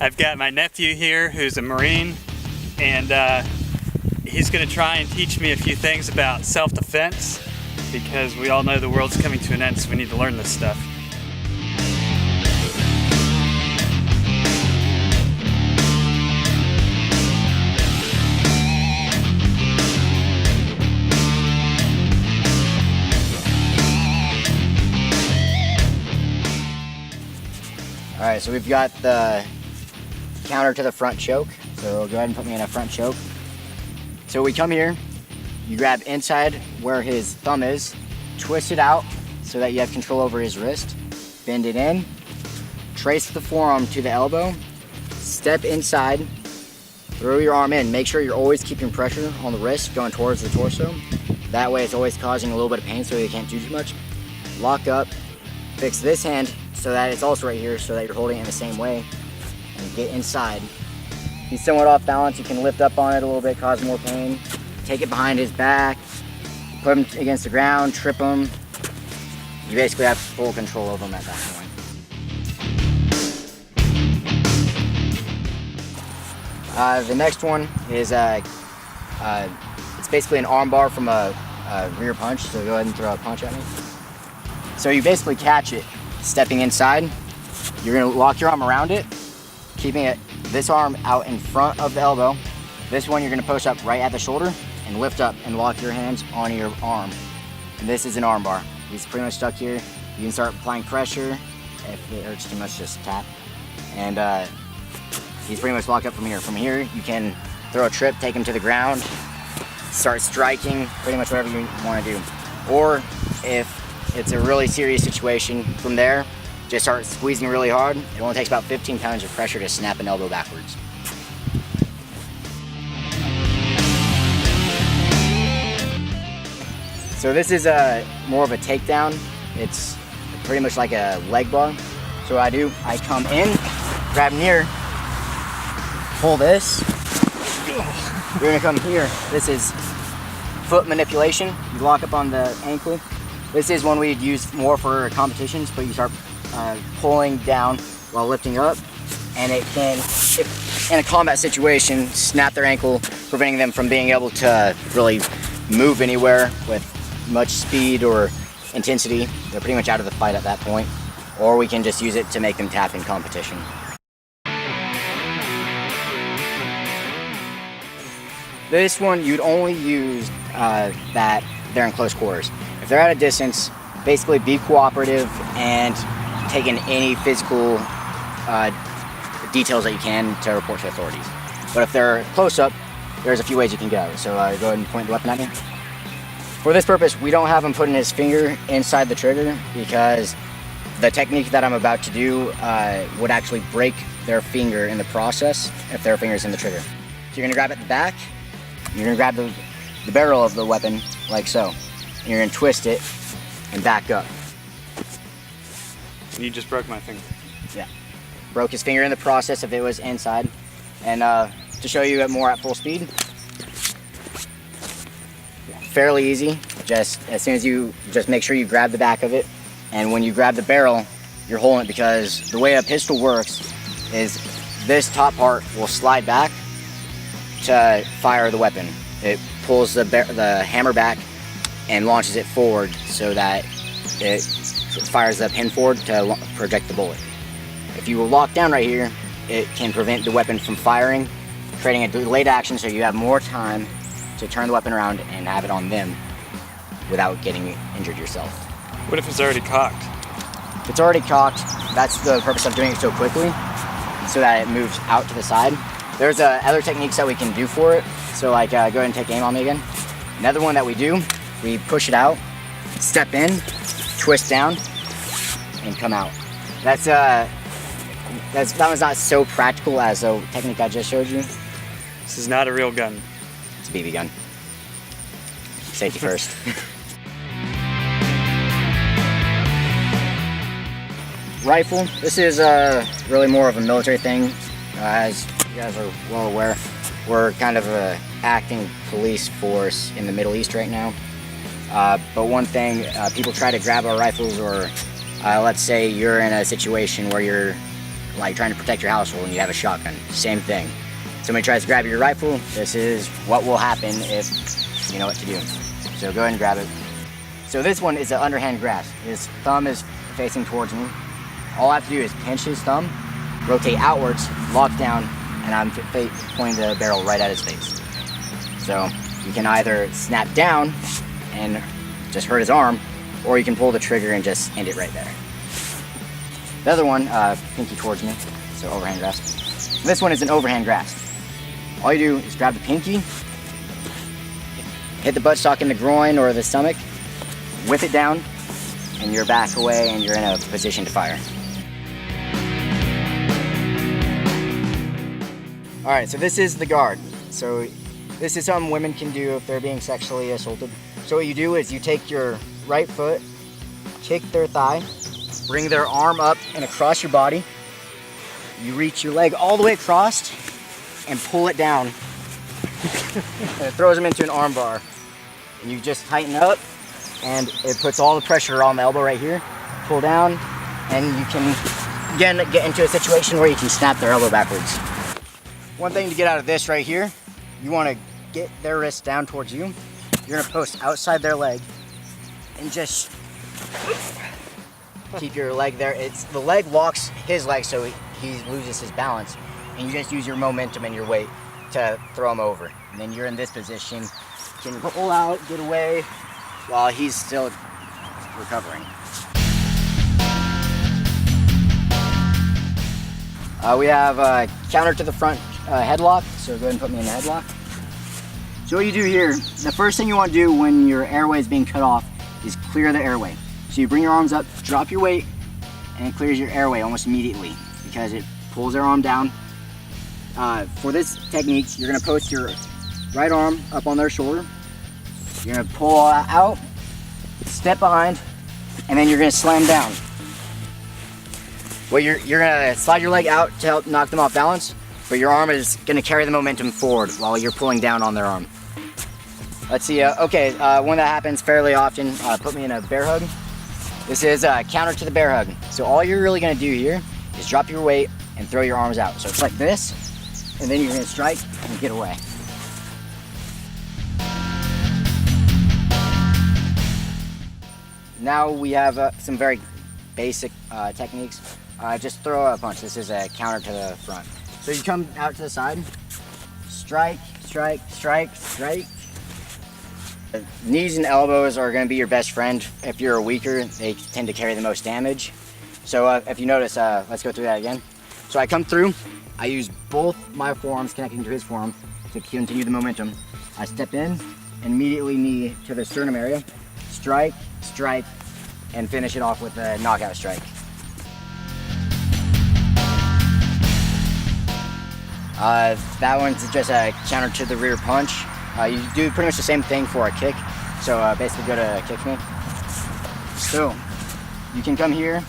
I've got my nephew here who's a Marine, and he's going to try and teach me a few things about self-defense, because we all know the world's coming to an end, so we need to learn this stuff. Alright, so we've got the counter to the front choke, so go ahead and put me in a front choke. So we come here, you grab inside where his thumb is, twist it out so that you have control over his wrist, bend it in, trace the forearm to the elbow, step inside, throw your arm in. Make sure you're always keeping pressure on the wrist going towards the torso. That way it's always causing a little bit of pain so you can't do too much. Lock up, fix this hand so that it's also right here so that you're holding it in the same way, and get inside. If he's somewhat off balance, you can lift up on it a little bit, cause more pain. Take it behind his back, put him against the ground, trip him. You basically have full control of him at that point. The next one is it's basically an arm bar from a rear punch, so go ahead and throw a punch at me. So you basically catch it stepping inside. You're gonna lock your arm around it, keeping this arm out in front of the elbow. This one you're gonna push up right at the shoulder and lift up and lock your hands on your arm. And this is an arm bar. He's pretty much stuck here. You can start applying pressure. If it hurts too much, just tap. And he's pretty much locked up from here. From here, you can throw a trip, take him to the ground, start striking, pretty much whatever you want to do. Or if it's a really serious situation, from there, just start squeezing really hard. It only takes about 15 pounds of pressure to snap an elbow backwards. So this is more of a takedown. It's pretty much like a leg bar. So what I do, I come in, grab near, pull this. You're gonna come here. This is foot manipulation. You lock up on the ankle. This is one we'd use more for competitions, but you start pulling down while lifting up, and it can, in a combat situation, snap their ankle, preventing them from being able to really move anywhere with much speed or intensity. They're pretty much out of the fight at that point. Or we can just use it to make them tap in competition. This one you'd only use that they're in close quarters. If they're at a distance, basically be cooperative and take in any physical details that you can to report to authorities. But if they're close up, there's a few ways you can go. So go ahead and point the weapon at me. For this purpose, we don't have him putting his finger inside the trigger, because the technique that I'm about to do would actually break their finger in the process if their finger's in the trigger. So you're gonna grab at the back, you're gonna grab the barrel of the weapon like so, and you're gonna twist it and back up. You just broke my finger. Yeah, broke his finger in the process if it was inside. And to show you it more at full speed, fairly easy. Just as soon as you just make sure you grab the back of it, and when you grab the barrel, you're holding it, because the way a pistol works is this top part will slide back to fire the weapon. It pulls the hammer back and launches it forward so that it fires the pin forward to project the bullet. If you lock down right here, it can prevent the weapon from firing, creating a delayed action so you have more time to turn the weapon around and have it on them without getting injured yourself. What if it's already cocked? If it's already cocked, that's the purpose of doing it so quickly, so that it moves out to the side. There's other techniques that we can do for it. So like, go ahead and take aim on me again. Another one that we do, we push it out, step in, twist down, and come out. That one's not so practical as the technique I just showed you. This is not a real gun. It's a BB gun. Safety first. Rifle. This is really more of a military thing. As you guys are well aware, we're kind of a acting police force in the Middle East right now. But one thing, people try to grab our rifles, or let's say you're in a situation where you're like trying to protect your household and you have a shotgun. Same thing. Somebody tries to grab your rifle, this is what will happen if you know what to do. So go ahead and grab it. So this one is an underhand grasp. His thumb is facing towards me. All I have to do is pinch his thumb, rotate outwards, lock down, and I'm pointing the barrel right at his face. So you can either snap down and just hurt his arm, or you can pull the trigger and just end it right there. The other one, pinky towards me, so overhand grasp. This one is an overhand grasp. All you do is grab the pinky, hit the buttstock in the groin or the stomach, whip it down, and you're back away and you're in a position to fire. All right, so this is the guard. So this is something women can do if they're being sexually assaulted. So what you do is you take your right foot, kick their thigh, bring their arm up and across your body. You reach your leg all the way across and pull it down. And it throws them into an arm bar. And you just tighten up and it puts all the pressure on the elbow right here. Pull down and you can again get into a situation where you can snap their elbow backwards. One thing to get out of this right here, you want to get their wrist down towards you. You're gonna post outside their leg and just keep your leg there. The leg locks his leg so he loses his balance, and you just use your momentum and your weight to throw him over. And then you're in this position, you can pull out, get away, while he's still recovering. We have a counter to the front headlock, so go ahead and put me in the headlock. So what you do here, the first thing you want to do when your airway is being cut off is clear the airway. So you bring your arms up, drop your weight, and it clears your airway almost immediately because it pulls their arm down. For this technique, you're going to post your right arm up on their shoulder. You're going to pull out, step behind, and then you're going to slam down. Well, you're going to slide your leg out to help knock them off balance, but your arm is going to carry the momentum forward while you're pulling down on their arm. Let's see, one that happens fairly often, put me in a bear hug. This is counter to the bear hug. So all you're really going to do here is drop your weight and throw your arms out. So it's like this, and then you're going to strike and get away. Now we have some very basic techniques. Just throw a punch. This is a counter to the front. So you come out to the side, strike, strike, strike, strike. Knees and elbows are going to be your best friend. If you're weaker, they tend to carry the most damage. So if you notice, let's go through that again. So I come through, I use both my forearms connecting to his forearm to continue the momentum. I step in, and immediately knee to the sternum area, strike, strike, and finish it off with a knockout strike. That one's just a counter to the rear punch. You do pretty much the same thing for a kick. So basically go to kick me. So you can come here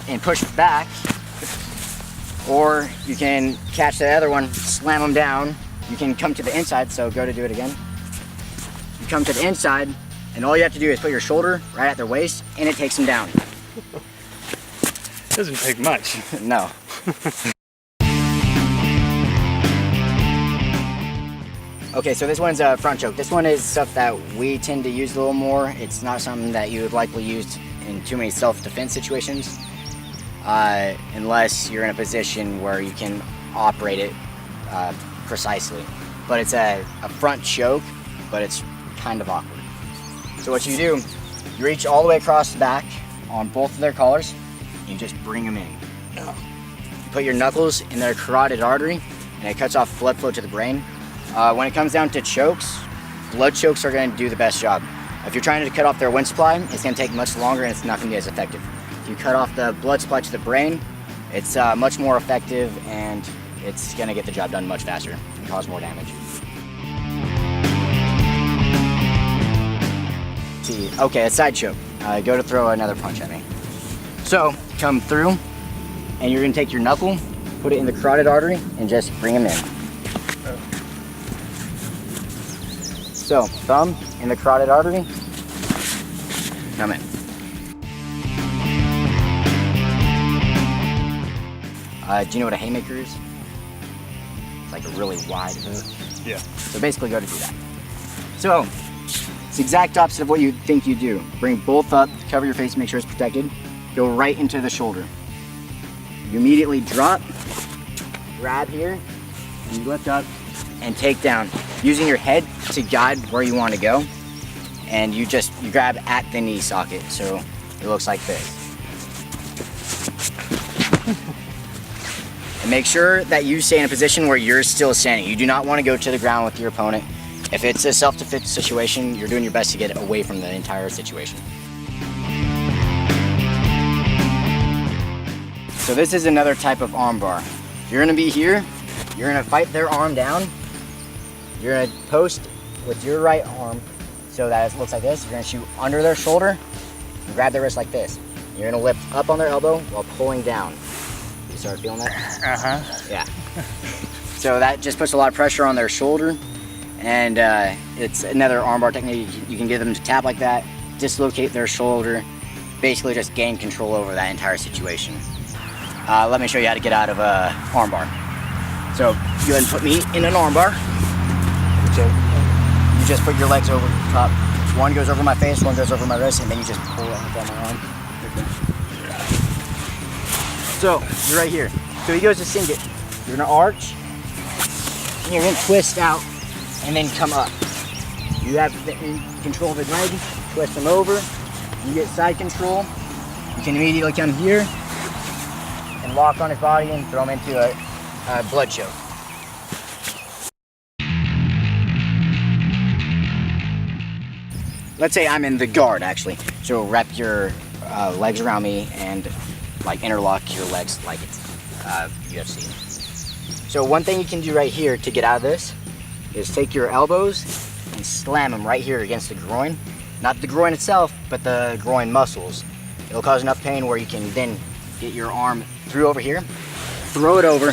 and push back, or you can catch the other one, slam them down. You can come to the inside, so go to do it again. You come to the inside, and all you have to do is put your shoulder right at their waist, and it takes them down. Doesn't take much. No. Okay, so this one's a front choke. This one is stuff that we tend to use a little more. It's not something that you would likely use in too many self-defense situations, unless you're in a position where you can operate it precisely. But it's a front choke, but it's kind of awkward. So what you do, you reach all the way across the back on both of their collars, and you just bring them in. You put your knuckles in their carotid artery, and it cuts off blood flow to the brain. When it comes down to chokes, blood chokes are going to do the best job. If you're trying to cut off their wind supply, it's going to take much longer and it's not going to be as effective. If you cut off the blood supply to the brain, it's much more effective and it's going to get the job done much faster and cause more damage. See, okay, a side choke. Go to throw another punch at me. So, come through, and you're going to take your knuckle, put it in the carotid artery, and just bring him in. So, thumb in the carotid artery, come in. Do you know what a haymaker is? It's like a really wide hook. Yeah. So basically go to do that. So, it's the exact opposite of what you think you do. Bring both up, cover your face, make sure it's protected. Go right into the shoulder. You immediately drop, grab here, and you lift up and take down. Using your head to guide where you want to go. And you grab at the knee socket, so it looks like this. And make sure that you stay in a position where you're still standing. You do not want to go to the ground with your opponent. If it's a self-defense situation, you're doing your best to get away from the entire situation. So this is another type of arm bar. You're gonna be here, you're gonna fight their arm down, you're gonna post with your right arm so that it looks like this. You're gonna shoot under their shoulder and grab their wrist like this. You're gonna lift up on their elbow while pulling down. You start feeling that? Uh-huh. Yeah. So that just puts a lot of pressure on their shoulder, and it's another armbar technique. You can get them to tap like that, dislocate their shoulder, basically just gain control over that entire situation. Let me show you how to get out of a armbar. So go ahead and put me in an armbar. So you just put your legs over the top. One goes over my face, one goes over my wrist, and then you just pull it up on my arm. So you're right here. So he goes to sink it. You're gonna arch, and you're gonna twist out, and then come up. You have control of his leg, twist him over. You get side control. You can immediately come here and lock on his body and throw him into a blood choke. Let's say I'm in the guard, actually. So wrap your legs around me and like interlock your legs like it's UFC. So one thing you can do right here to get out of this is take your elbows and slam them right here against the groin. Not the groin itself, but the groin muscles. It'll cause enough pain where you can then get your arm through over here, throw it over,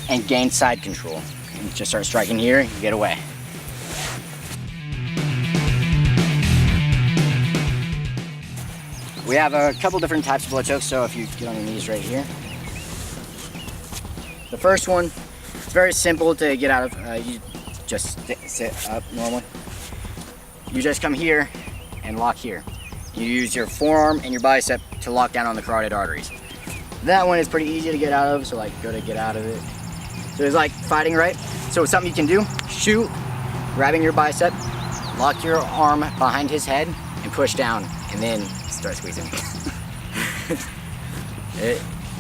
and gain side control. And just start striking here and get away. We have a couple different types of blood chokes, so if you get on your knees right here. The first one, it's very simple to get out of. You just sit up normal. You just come here and lock here. You use your forearm and your bicep to lock down on the carotid arteries. That one is pretty easy to get out of, so like go to get out of it. So it's like fighting, right? So something you can do, shoot, grabbing your bicep, lock your arm behind his head and push down, and then start squeezing.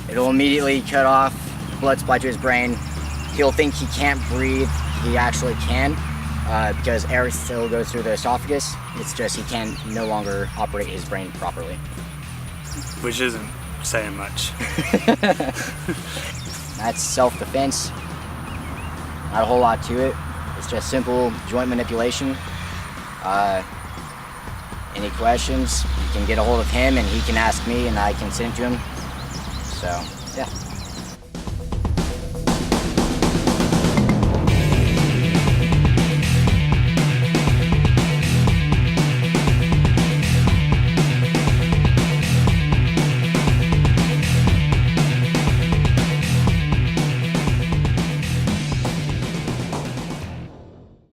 It'll immediately cut off blood supply to his brain. He'll think he can't breathe. He actually can, because air still goes through the esophagus. It's just he can no longer operate his brain properly. Which isn't saying much. That's self-defense. Not a whole lot to it. It's just simple joint manipulation. Any questions, you can get a hold of him and he can ask me and I can send it to him. So, yeah.